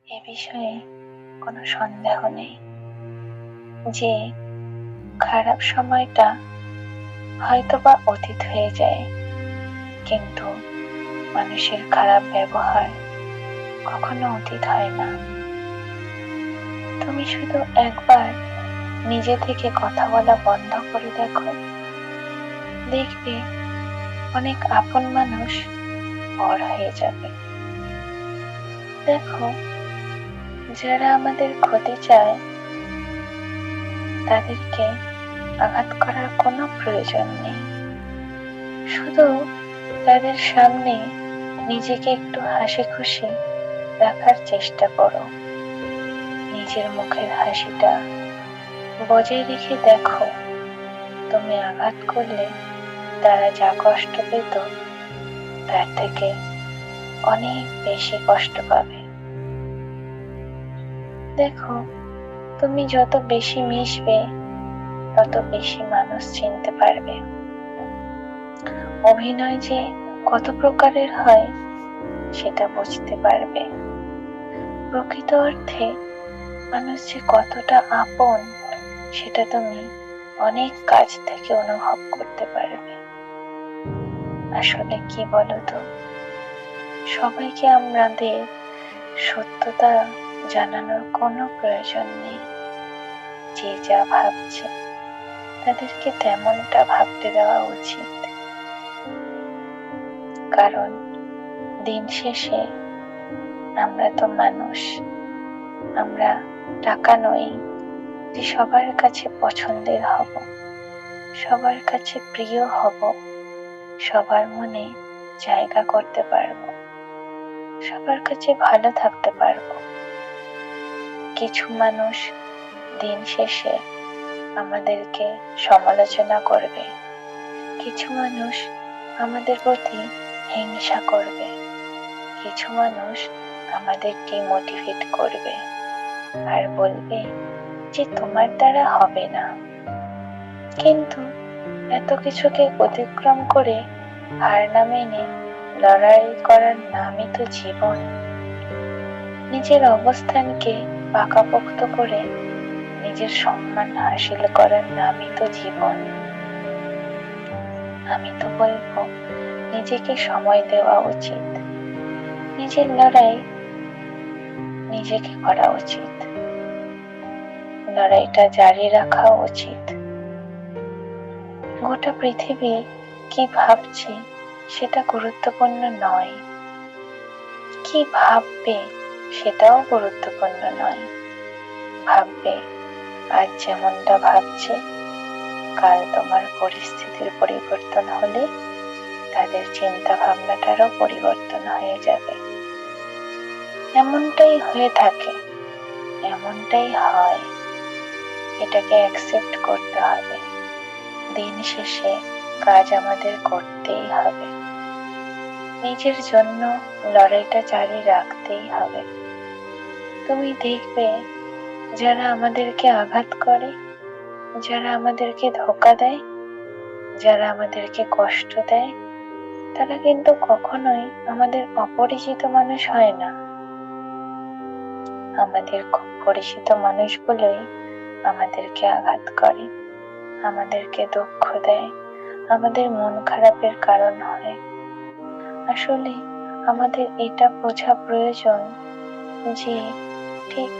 এ বিষয়ে কোনো সন্দেহ নেই যে খারাপ সময়টা হয়তোবা অতীত হয়ে যায়, কিন্তু মানুষের খারাপ ব্যবহার কখনো অতীত হয় না। তুমি শুধু একবার নিজে থেকে কথা বলা বন্ধ করে দেখো, দেখবে অনেক আপন মানুষ পর হয়ে যাবে। দেখো, যারা আমাদের ক্ষতি চায় তাদেরকে আঘাত করার কোনো প্রয়োজন নেই। শুধু তাদের সামনে নিজেকে একটু হাসি খুশি রাখার চেষ্টা করো। নিজের মুখের হাসিটা বজায় রেখে দেখো, তুমি আঘাত করলে তারা যা কষ্ট পেত তার থেকে অনেক বেশি কষ্ট পাবে। দেখো, তুমি যত বেশি মিশবে তত বেশি মানুষ চিনতে পারবে। অভিনয় যে কত প্রকারের হয় সেটা বুঝতে পারবে। প্রকৃত অর্থে মানুষ যে কতটা আপন সেটা তুমি অনেক কাছ থেকে অনুভব করতে পারবে। আসলে কি বলতো, সবাইকে আমাদের সত্যতা জানানোর কোনো প্রয়োজন নেই। যে যা ভাবছে তাদেরকে তেমনটা ভাবতে দেওয়া উচিত। কারণ দিন শেষে আমরা তো মানুষ, আমরা টাকা নই যে সবার কাছে পছন্দের হব, সবার কাছে প্রিয় হব, সবার মনে জায়গা করতে পারবো, সবার কাছে ভালো থাকতে পারবো। কিছু মানুষ দিন শেষে আমাদেরকে সমালোচনা করবে, কিছু মানুষ আমাদের প্রতি হিংসা করবে, কিছু মানুষ আমাদের ডিমোটিভেট করবে আর বলবে যে তোমার দ্বারা হবে না। কিন্তু এত কিছুকে অতিক্রম করে হার না মেনে লড়াই করার নামই তো জীবন। নিজের অবস্থানকে পাকাপোক্ত করে নিজের সম্মান হাসিল করার নামই তো জীবন। আমি তো বলবো, নিজেকে সময় দেওয়া উচিত, নিজের লড়াই নিজেকে করা উচিত, লড়াইটা জারি রাখা উচিত। গোটা পৃথিবী কি ভাবছে সেটা গুরুত্বপূর্ণ নয়, কি ভাববে সেটাও গুরুত্বপূর্ণ নয়। ভাববে আজ যেমনটা ভাবছে, কাল তোমার পরিস্থিতির পরিবর্তন হলে তাদের চিন্তা ভাবনাটারও পরিবর্তন হয়ে যাবে। এমনটাই হয়ে থাকে, এমনটাই হয়, এটাকে অ্যাকসেপ্ট করতে হবে। দিন শেষে কাজ আমাদের করতেই হবে, নিজের জন্য লড়াইটা জারি রাখতেই হবে। তুমি দেখবে, যারা আমাদেরকে আঘাত করে, যারা আমাদেরকে ধোঁকা দেয়, যারা আমাদেরকে কষ্ট দেয়, তারা কিন্তু কখনোই আমাদের অপরিচিত মানুষ হয় না। আমাদের খুব পরিচিত মানুষগুলোই আমাদেরকে আঘাত করে, আমাদেরকে দুঃখ দেয়, আমাদের মন খারাপের কারণ হয়। আসলে আমাদের এটা বোঝা প্রয়োজন যে ঠিক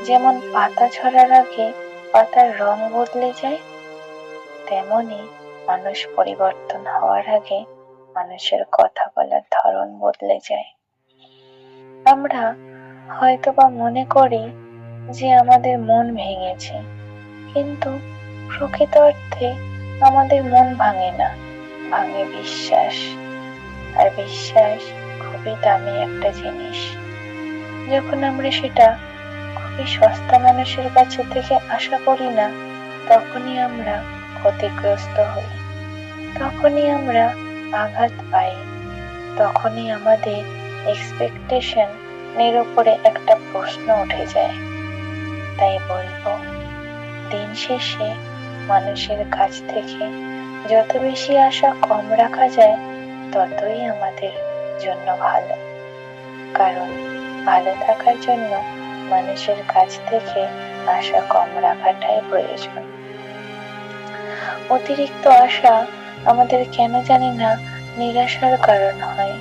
যেমন পাতা ঝরার আগে পাতার রং বদলে যায়, তেমনি মানুষ পরিবর্তন হওয়ার আগে মানুষের কথা বলার ধরন বদলে যায়। আমরা হয়তোবা মনে করি যে আমাদের মন ভেঙেছে, কিন্তু প্রকৃত অর্থে আমাদের মন ভাঙে না, ভাঙে বিশ্বাস। আর বিশ্বাস খুবই দামি একটা জিনিস। যখন আমরা সেটা খুবই সস্তা মানুষের কাছে থেকে আশা করি না, তখনই আমরা ক্ষতিগ্রস্ত হই, তখনই আমরা আঘাত পাই, তখনই আমাদের এক্সপেকটেশন এর উপরে একটা প্রশ্ন উঠে যায়। তাই বলবো, দিন শেষে মানুষের কাছ থেকে যত বেশি আশা কম রাখা যায় ততই আমাদের জন্য ভালো। কারণ ভালো থাকার জন্য মানুষের কাছ থেকে আশা কম রাখাটাই প্রয়োজন। অতিরিক্ত আশা আমাদের কেন জানি না নিরাশার কারণ হয়।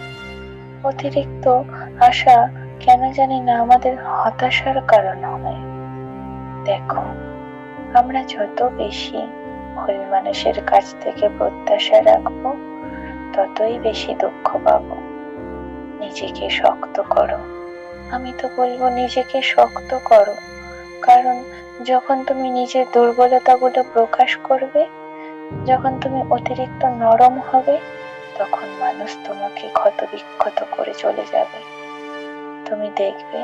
অতিরিক্ত আশা কেন জানি না আমাদের হতাশার কারণ হয়। দেখো, আমরা যত বেশি ভুল মানুষের কাছ থেকে প্রত্যাশা রাখবো, ততই বেশি দুঃখ পাবো। নিজেকে শক্ত করো। আমি তো বলবো নিজেকে শক্ত করো, কারণ যখন তুমি নিজের দুর্বলতাগুলো প্রকাশ করবে, যখন তুমি অতিরিক্ত নরম হবে, তখন মানুষ তোমাকে ক্ষতবিক্ষত করে চলে যাবে। তুমি দেখবে,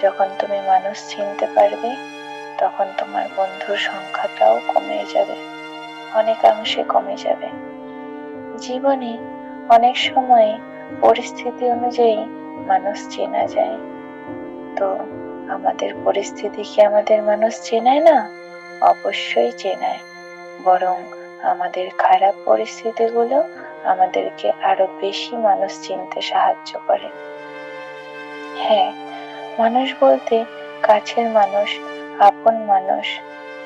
যখন তুমি মানুষ চিনতে পারবে, তখন তোমার বন্ধুর সংখ্যাটাও কমে যাবে, অনেকাংশে কমে যাবে। জীবনে অনেক সময় পরিস্থিতি অনুযায়ী মানুষ চেনা যায়। তো আমাদের পরিস্থিতি কি আমাদের মানুষ চেনায় না? অবশ্যই চেনায়। বরং আমাদের খারাপ পরিস্থিতিগুলো আমাদেরকে আরো বেশি মানুষ চিনতে সাহায্য করে। হ্যাঁ, মানুষ বলতে কাছের মানুষ, আপন মানুষ,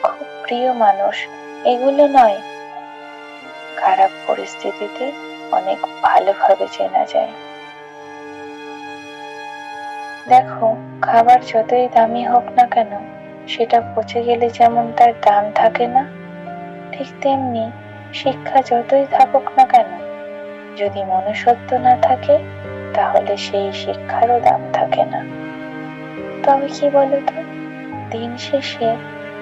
খুব প্রিয় মানুষ, এগুলো নয়। খারাপ পরিস্থিতিতে অনেক ভালোভাবে চেনা যায়। দেখো, খাবার যতই দামি হোক না কেন, সেটা পচে গেলে যেমন তার দাম থাকে না, ঠিক তেমনি শিক্ষা যতই থাকুক না কেন, যদি মনুষ্যত্ব না থাকে, তাহলে সেই শিক্ষারও দাম থাকে না। তবে কি বলতো, দিন শেষে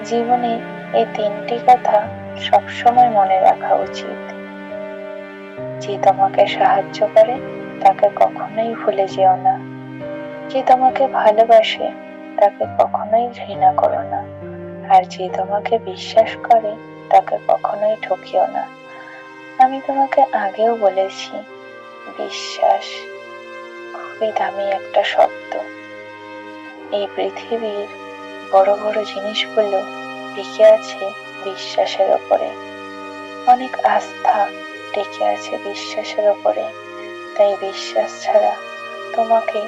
জীবনে এই তিনটি কথা সবসময় মনে রাখা উচিত। যে তোমাকে সাহায্য করে তাকে কখনোই ভুলে যেও না। যে তোমাকে ভালোবাসে তাকে কখনোই ঘৃণা করো না। আর যে তোমাকে বিশ্বাস করে তাকে কখনোই ঠকিও না। আমি তোমাকে আগেও বলেছি, বিশ্বাস খুবই দামি একটা শব্দ। এই পৃথিবীর বড় বড় জিনিসগুলো টিকে আছে বিশ্বাসের ওপরে। অনেক আস্থা টিকে আছে বিশ্বাসের ওপরে। তাই বিশ্বাস ছাড়া তোমাকে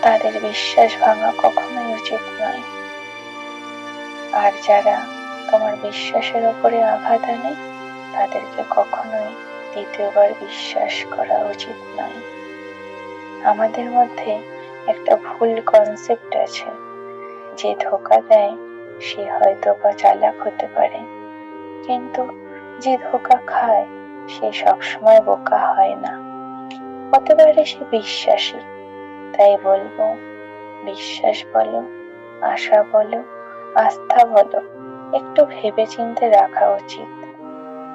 তাদের বিশ্বাস ভাঙা কখনোই উচিত নয়। আর যারা তোমার বিশ্বাসের ওপরে আঘাত আনে, তাদেরকে কখনোই দ্বিতীয়বার বিশ্বাস করা উচিত নয়। আমাদের মধ্যে একটা ভুল কনসেপ্ট আছে, যে ধোঁকা দেয় সে হয়তো বা চালাক হতে পারে, কিন্তু যে ধোঁকা খায় সে সবসময় বোকা হয় না। হতে পারে সে বিশ্বাসী। তাই বলবো, বিশ্বাস বলো, আশা বলো, আস্থা বলো, একটু ভেবেচিন্তে রাখা উচিত।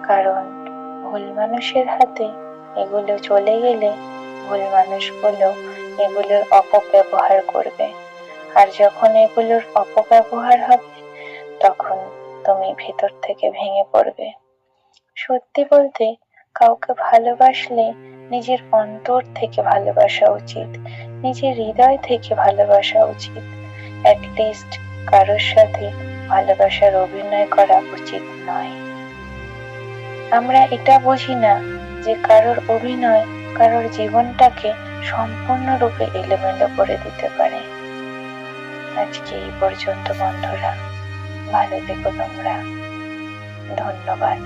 কারণ ভুল মানুষের হাতে এগুলো চলে গেলে ভুল মানুষগুলো এগুলোর অপব্যবহার করবে। আর যখন এগুলোর অপব্যবহার হবে, তখন তুমি ভেতর থেকে ভেঙে পড়বে। সত্যি বলতে, কাউকে ভালোবাসলে নিজের অন্তর থেকে ভালোবাসা উচিত, নিজের হৃদয় থেকে ভালোবাসা উচিত। অ্যাটলিস্ট কারোর সাথে ভালোবাসার অভিনয় করা উচিত নয়। আমরা এটা বুঝি না যে কারোর অভিনয় কারোর জীবনটাকে সম্পূর্ণরূপে এলোমেলো করে দিতে পারে। আজকে এই পর্যন্ত বন্ধুরা, ভালো থেকো তোমরা। ধন্যবাদ।